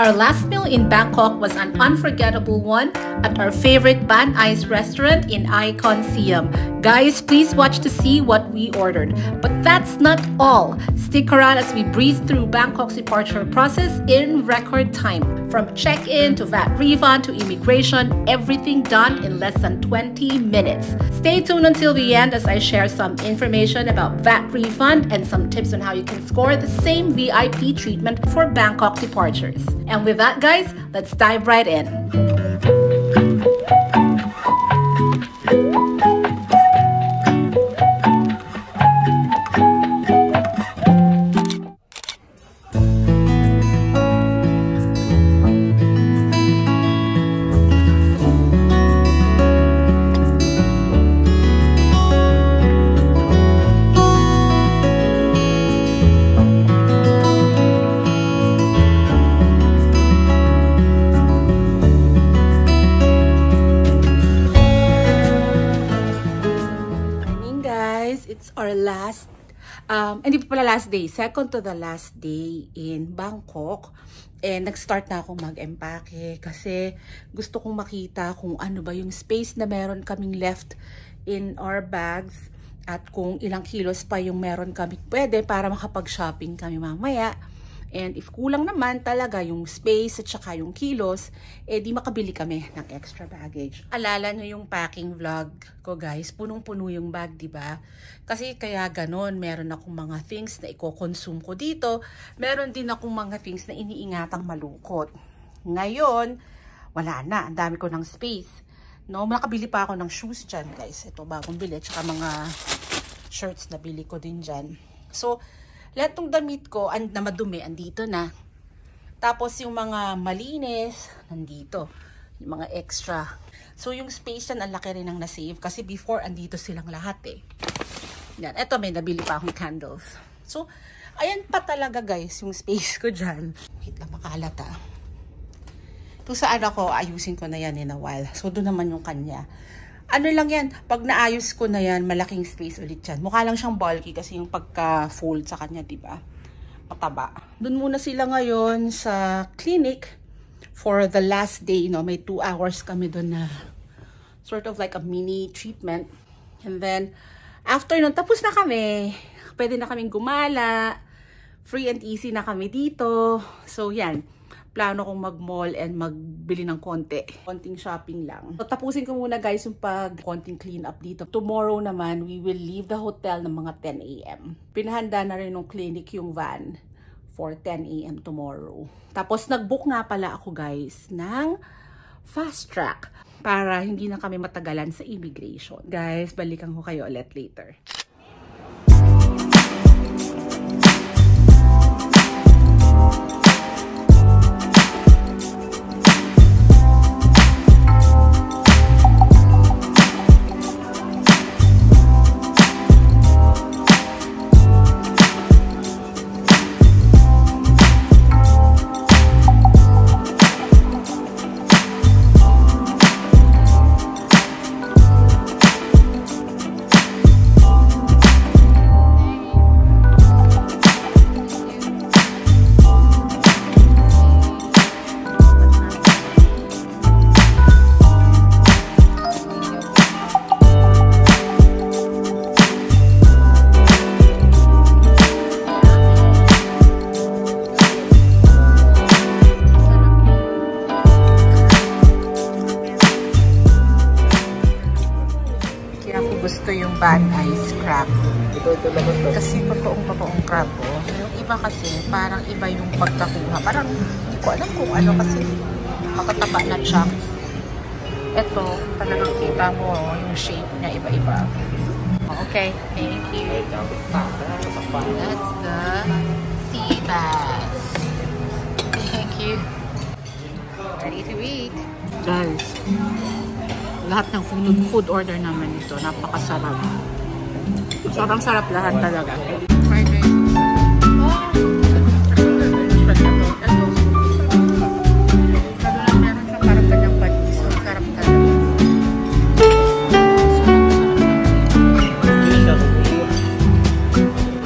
Our last meal in Bangkok was an unforgettable one at our favorite Ban Ice restaurant in Icon Siam. Guys, please watch to see what we ordered. But that's not all. Stick around as we breeze through Bangkok's departure process in record time. From check-in to VAT refund to immigration, everything done in less than 20 minutes. Stay tuned until the end as I share some information about VAT refund and some tips on how you can score the same VIP treatment for Bangkok departures. And with that, guys, let's dive right in. Hindi pa pala last day, second to the last day in Bangkok. And nag-start na akong mag-empake kasi gusto kong makita kung ano ba yung space na meron kaming left in our bags at kung ilang kilos pa yung meron kami pwede para makapag-shopping kami mamaya. And if kulang naman talaga yung space at saka yung kilos, di makabili kami ng extra baggage. Alala nyo yung packing vlog ko, guys. Punong-puno yung bag, diba? Kasi kaya ganon, meron akong mga things na i-consume ko dito. Meron din akong mga things na iniingatang malungkot. Ngayon, wala na. Ang dami ko ng space. No, nakabili pa ako ng shoes dyan, guys. Ito, bagong bili. At saka mga shirts na bili ko din dyan. So, lahat ng damit ko na madumi, andito na. Tapos yung mga malinis, nandito. Yung mga extra. So yung space yan, ang laki rin ang na-save. Kasi before, andito silang lahat eh. Yan. Eto, may nabili pa akong candles. So, ayan pa talaga guys, yung space ko dyan. Wait lang, makalat ah. Kung saan ako, ayusin ko na yan in a while. So, doon naman yung kanya. Ano lang yan, pag naayos ko na yan, malaking space ulit yan. Mukha lang siyang bulky kasi yung pagka-fold sa kanya, diba? Mataba. Doon muna sila ngayon sa clinic for the last day, no? May 2 hours kami doon na sort of like a mini treatment. And then, after nun, tapos na kami. Pwede na kaming gumala. Free and easy na kami dito. So, yan. Plano kong mag-mall and magbili ng konting shopping lang. So, tapusin ko muna guys yung konting clean up dito. Tomorrow naman, we will leave the hotel ng mga 10 AM. Pinahanda na rin ng clinic yung van for 10 AM tomorrow. Tapos nag-book nga pala ako guys ng fast track para hindi na kami matagalan sa immigration. Guys, balikan ko kayo ulit later. Gusto yung Ban Ice crab. Kasi totoong crab oh. Yung iba kasi parang iba yung pagkakuha. Parang hindi ko alam kung ano kasi makataba na siya. Ito talagang kita mo yung shape niya iba-iba. Okay, thank you. That's the sea bass. Thank you. Ready to eat. Guys, lahat ng food order naman ito, napakasarap. Sobrang sarap lahat talaga.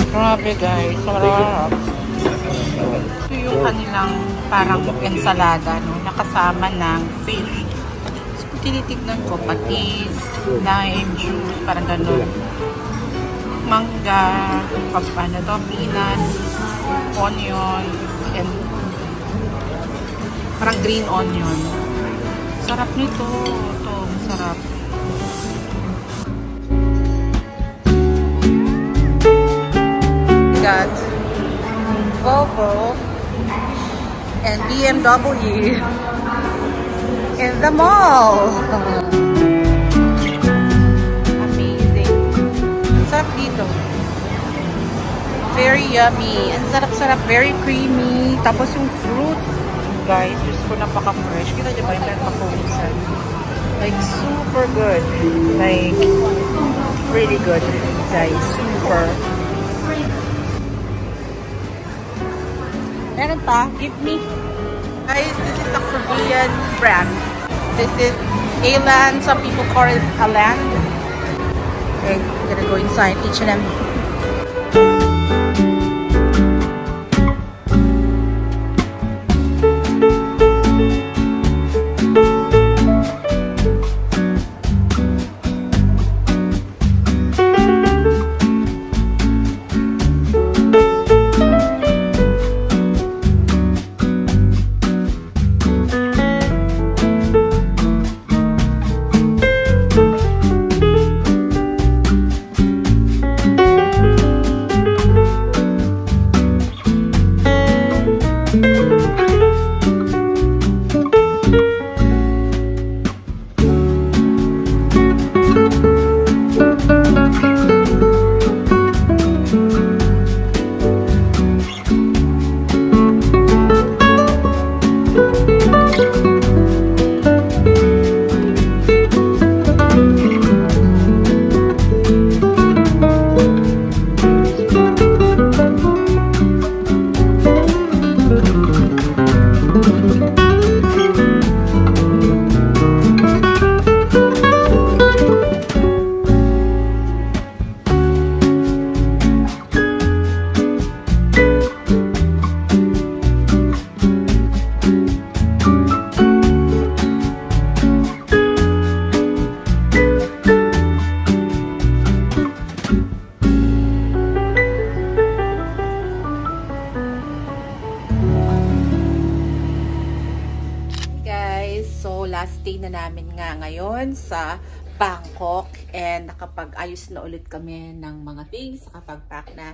Grabe guys, sarap. Ito yung kanilang parang ensalada, no, nakasama ng fish. So, tinitignan ko, patis, lime juice, parang ganun. Mangga, ano to, peanuts, onion, and parang green onion. Sarap nito. Ito, masarap. Got Volvo and BMW in the mall. Amazing. Sarap dito. Very yummy. Ang sarap-sarap. Very creamy. Tapos yung fruit, guys, just ko napaka-fresh. Kita nyo ba yung nagpapawisan? Like, super good. Like, really good, guys. Super. Meron pa? Give me. Guys, this is the Korean brand. This is Alan. Some people call it Alan. Okay, I'm gonna go inside H&M. Last day na namin nga ngayon sa Bangkok and nakapag-ayos na ulit kami ng mga things, nakapag-pack na.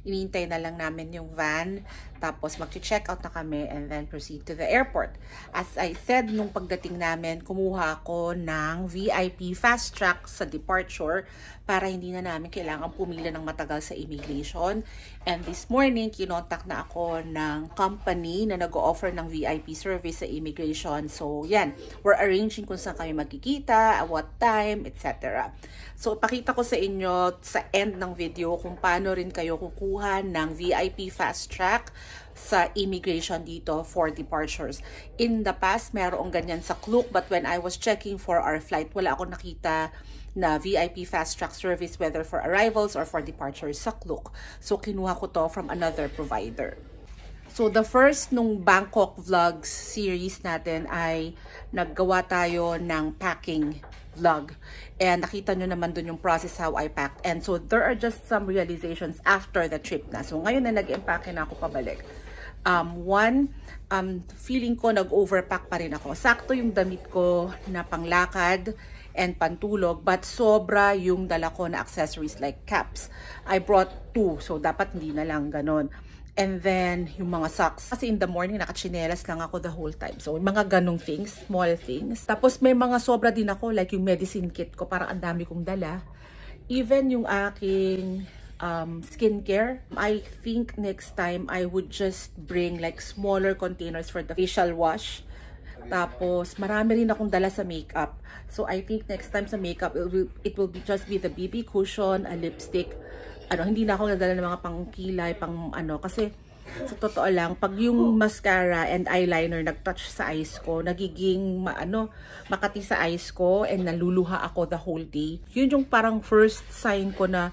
Inintay na lang namin yung van, tapos mag-check out na kami and then proceed to the airport. As I said, nung pagdating namin, kumuha ako ng VIP fast track sa departure para hindi na namin kailangan pumila ng matagal sa immigration. And this morning, kinontak na ako ng company na nag-o-offer ng VIP service sa immigration. So, yan. We're arranging kung saan kami magkikita, at what time, etc. So, pakita ko sa inyo sa end ng video kung paano rin kayo kukuha ng VIP fast track sa immigration dito for departures. In the past, merong ganyan sa Klook, but when I was checking for our flight, wala akong nakita na VIP fast track service whether for arrivals or for departures sa Klook. So, kinuha ko to from another provider. So, the first nung Bangkok vlogs series natin ay naggawa tayo ng packing vlog. And nakita nyo naman dun yung process how I packed. And so, there are just some realizations after the trip na. So, ngayon na nag-empake na ako pabalik. Feeling ko nag-overpack pa rin ako. Sakto yung damit ko na panglakad and pantulog, but sobra yung dala ko na accessories like caps. I brought 2, so dapat hindi na lang ganon. And then, yung mga socks. Kasi in the morning, nakachinelas lang ako the whole time. So, mga ganong things, small things. Tapos, may mga sobra din ako, like yung medicine kit ko, parang ang dami kong dala. Even yung aking skincare, I think next time, I would just bring like smaller containers for the facial wash. Tapos, marami rin akong dala sa makeup. So, I think next time sa makeup, it will be just be the BB cushion, a lipstick. Hindi na ako nadala ng mga pangkilay, kasi sa totoo lang, pag yung mascara and eyeliner nag-touch sa eyes ko, nagiging, makati sa eyes ko and naluluha ako the whole day. Yun yung parang first sign ko na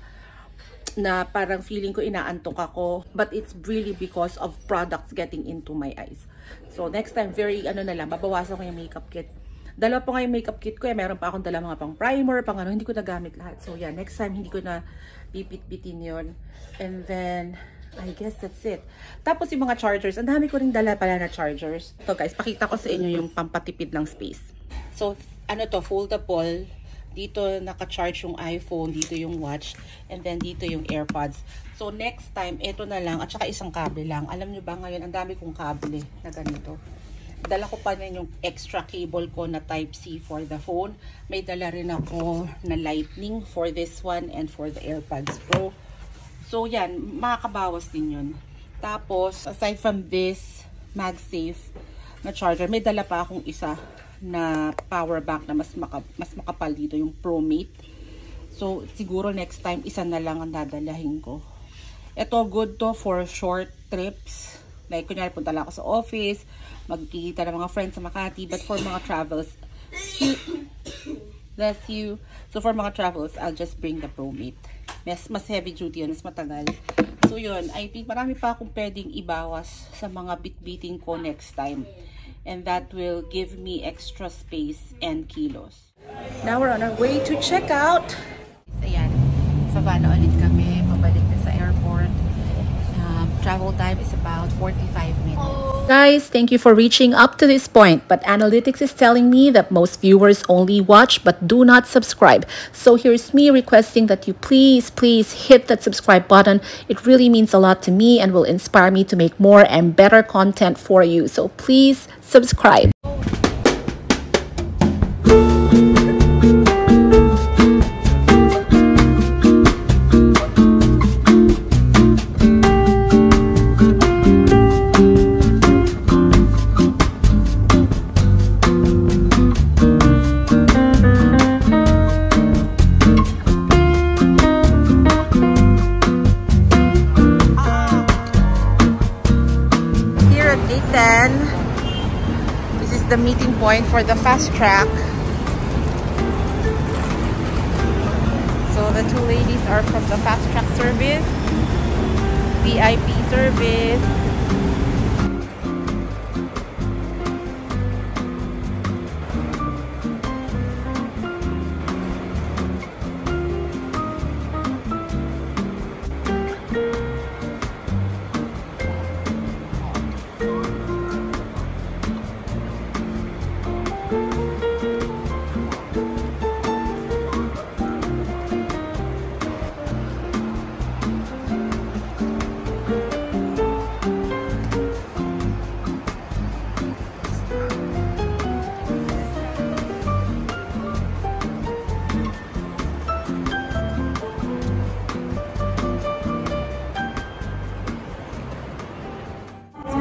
na parang feeling ko inaantok ako, but it's really because of products getting into my eyes. So next time, very ano na lang, babawasan ko yung makeup kit. Dalawa pa nga yung makeup kit ko, meron pa akong dala mga pang primer, pang ano, hindi ko nagamit lahat. So yeah, next time hindi ko na pipit-pitin yon. And then I guess that's it. Tapos yung mga chargers, ang dami ko ring dala pala na chargers. So guys, pakita ko sa inyo yung pampatipid ng space. So ano to, foldable. Dito naka-charge yung iPhone, dito yung watch, and then dito yung AirPods. So next time, ito na lang, at saka isang kable lang. Alam nyo ba ngayon, ang dami kong kable na ganito. Dala ko pa rin yung extra cable ko na Type-C for the phone. May dala rin ako na Lightning for this one and for the AirPods Pro. So yan, makakabawas din yun. Tapos, aside from this MagSafe na charger, may dala pa akong isa na power bank na mas makapal dito, yung ProMate. So siguro next time isa na lang ang dadalahin ko. Ito good to for short trips, like kunyari punta lang ako sa office, magkikita ng mga friends sa Makati. But for mga travels, bless you. So for mga travels, I'll just bring the ProMate. Mas heavy duty yun, mas matagal. So yun, I think marami pa akong pwedeng ibawas sa mga bit-biting ko next time. And that will give me extra space and kilos. Now we're on our way to check out. Ayan, sa van ulit kami, pabalik na sa airport. Travel time is about 45 minutes. Guys, thank you for reaching up to this point, but analytics is telling me that most viewers only watch but do not subscribe. So here's me requesting that you please hit that subscribe button. It really means a lot to me and will inspire me to make more and better content for you. So please subscribe. This is the meeting point for the fast track. So the two ladies are from the fast track service, VIP service.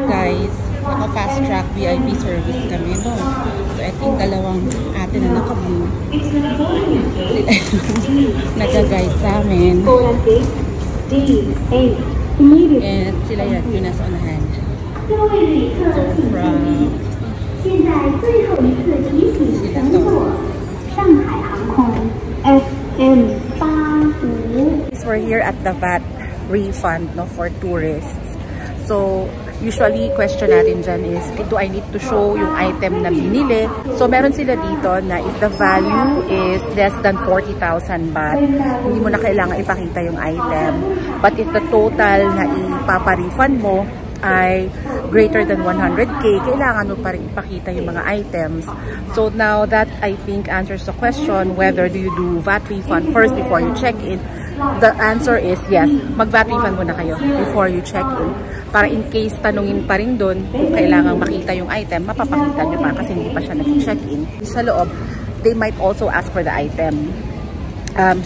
Guys, naka-fast track VIP service kami, no? So, I think dalawang ate na naka-blue. Nag-guide sa amin. And sila yung nasa unahan. So, from sila to. We're here at the VAT refund, no, for tourists. So, usually, question natin dyan is, do I need to show yung item na binili? So, meron sila dito na if the value is less than 40,000 baht, hindi mo na kailangan ipakita yung item. But if the total na ipapa-refund mo ay greater than 100k, kailangan mo pa rin ipakita yung mga items. So, now that I think answers the question, whether do you do VAT refund first before you check in, the answer is yes. Mag-VAT refund muna kayo before you check in. Para in case tanungin pa rin doon kung kailangang makita yung item, mapapakita nyo pa kasi hindi pa siya nag-check-in. Sa loob, they might also ask for the item.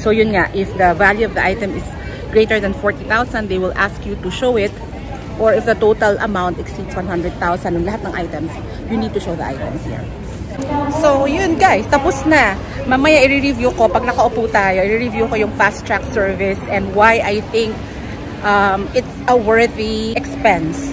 So yun nga, if the value of the item is greater than 40,000, they will ask you to show it. Or if the total amount exceeds 100,000 ng lahat ng items, you need to show the items here. So, yun guys, tapos na. Mamaya i-review ko, pag nakaupo tayo, i-review ko yung fast track service and why I think it's a worthy expense.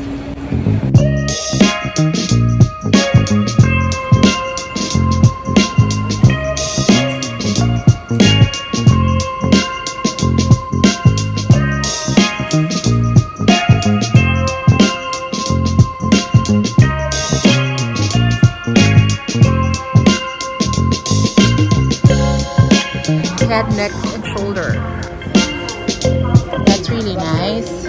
head, neck, and shoulder. That's really nice.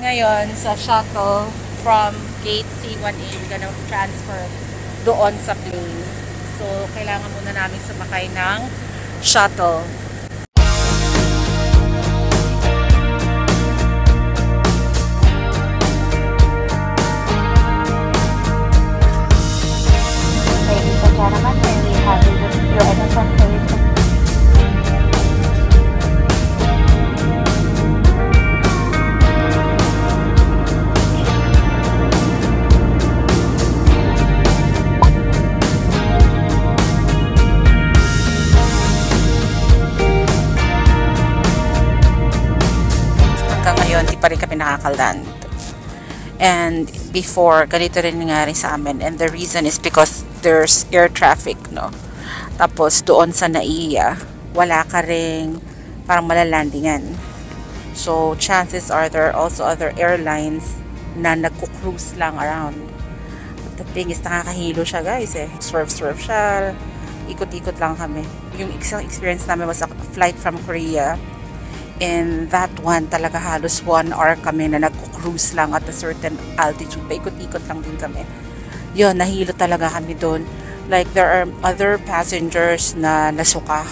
Ngayon sa shuttle from gate C1A, we're gonna transfer doon sa plane. So, kailangan muna namin sumakay ng shuttle. Ladies and gentlemen, may we have your attention please? Hindi pa rin kami nakakaland. And before, ganito rin nangyari sa amin. And the reason is because there's air traffic, no? Tapos doon sa NAIA, wala ka rin parang malalandingan. So chances are there are also other airlines na nagko-cruise lang around. But the thing is, nakakahilo siya guys eh. Swerve siya. Ikot-ikot lang kami. Yung isang experience namin was a flight from Korea. And that one, talaga halos 1 hour kami na nagko-cruise lang at a certain altitude. Paikot-ikot lang din kami. Yun, nahilo talaga kami doon. Like, there are other passengers na nasuka.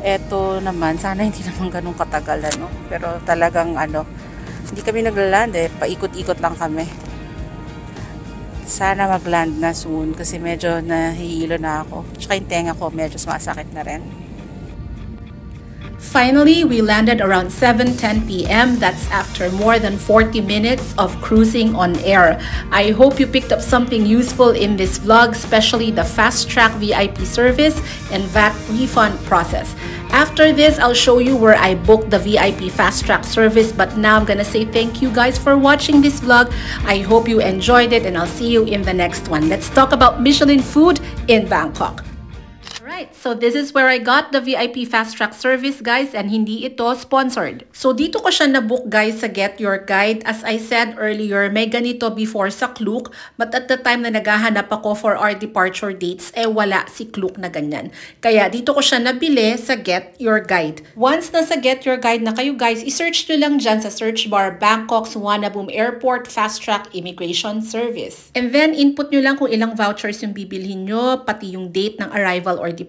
Eto naman, sana hindi naman ganun katagal, no? Pero talagang, hindi kami naglaland eh. Paikot-ikot lang kami. Sana mag-land na soon kasi medyo nahihilo na ako. Tsaka yung tenga ko, medyo sumasakit na rin. Finally, we landed around 7:10 p.m. That's after more than 40 minutes of cruising on air. I hope you picked up something useful in this vlog, especially the fast track VIP service and VAT refund process. After this, I'll show you where I booked the VIP fast track service, but now I'm gonna say thank you guys for watching this vlog. I hope you enjoyed it and I'll see you in the next one. Let's talk about Michelin food in Bangkok. Right, so this is where I got the VIP fast track service guys, and hindi ito sponsored. So dito ko siya na-book guys sa Get Your Guide. As I said earlier, may ganito before sa Klook, but at the time na naghahanap ako for our departure dates, wala si Klook na ganyan. Kaya dito ko siya nabili sa Get Your Guide. Once na sa Get Your Guide na kayo guys, i-search nyo lang dyan sa search bar, Bangkok Suvarnabhumi Airport Fast Track Immigration Service. And then input nyo lang kung ilang vouchers yung bibilhin nyo, pati yung date ng arrival or departure.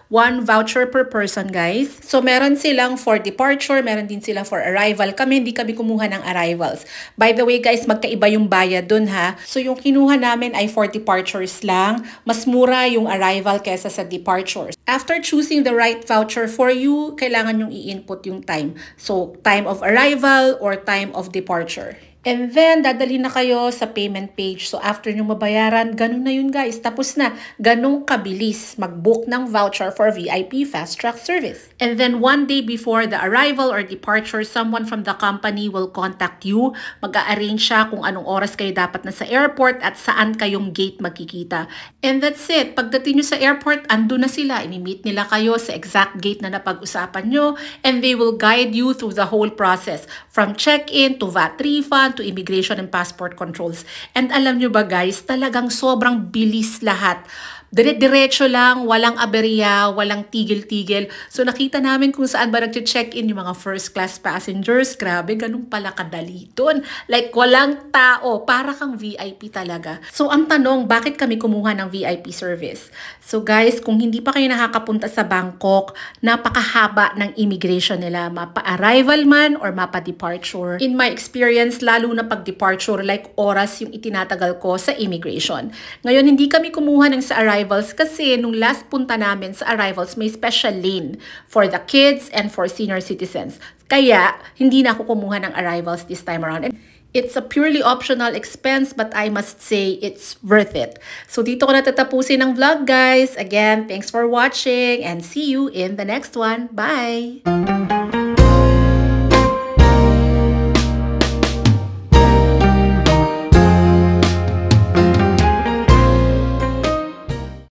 1 voucher per person guys. So meron silang for departure, meron din sila for arrival. Kami hindi kami kumuha ng arrivals. By the way guys, magkaiba yung bayad dun ha. So yung kinuha namin ay for departures lang. Mas mura yung arrival kesa sa departures. After choosing the right voucher for you, kailangan yung i-input yung time. So time of arrival or time of departure. And then, dadalhin na kayo sa payment page. So, after nyo mabayaran, ganun na yun guys. Tapos na, ganun kabilis mag-book ng voucher for VIP Fast Track Service. And then, 1 day before the arrival or departure, someone from the company will contact you. Mag-a-arrange siya kung anong oras kayo dapat na sa airport at saan kayong gate magkikita. And that's it. Pagdating nyo sa airport, ando na sila. Ini-meet nila kayo sa exact gate na napag-usapan nyo. And they will guide you through the whole process. From check-in to VAT refund, to immigration and passport controls. And alam nyo ba guys, talagang sobrang bilis lahat. Dire-diretso lang, walang aberya, walang tigil-tigil. So nakita namin kung saan ba nag-check-in yung mga first class passengers. Grabe, ganun pala kadali doon. Like walang tao, para kang VIP talaga. So ang tanong, bakit kami kumuha ng VIP service? So guys, kung hindi pa kayo nakakapunta sa Bangkok, napakahaba ng immigration nila. Mapa-arrival man or mapa-departure. In my experience, lalo na pag-departure, like oras yung itinatagal ko sa immigration. Ngayon, hindi kami kumuha ng sa arrivals kasi nung last punta namin sa arrivals, may special lane for the kids and for senior citizens. Kaya, hindi na ako kumuha ng arrivals this time around. And it's a purely optional expense, but I must say it's worth it. So dito ko natatapusin ang vlog guys. Again, thanks for watching and see you in the next one. Bye!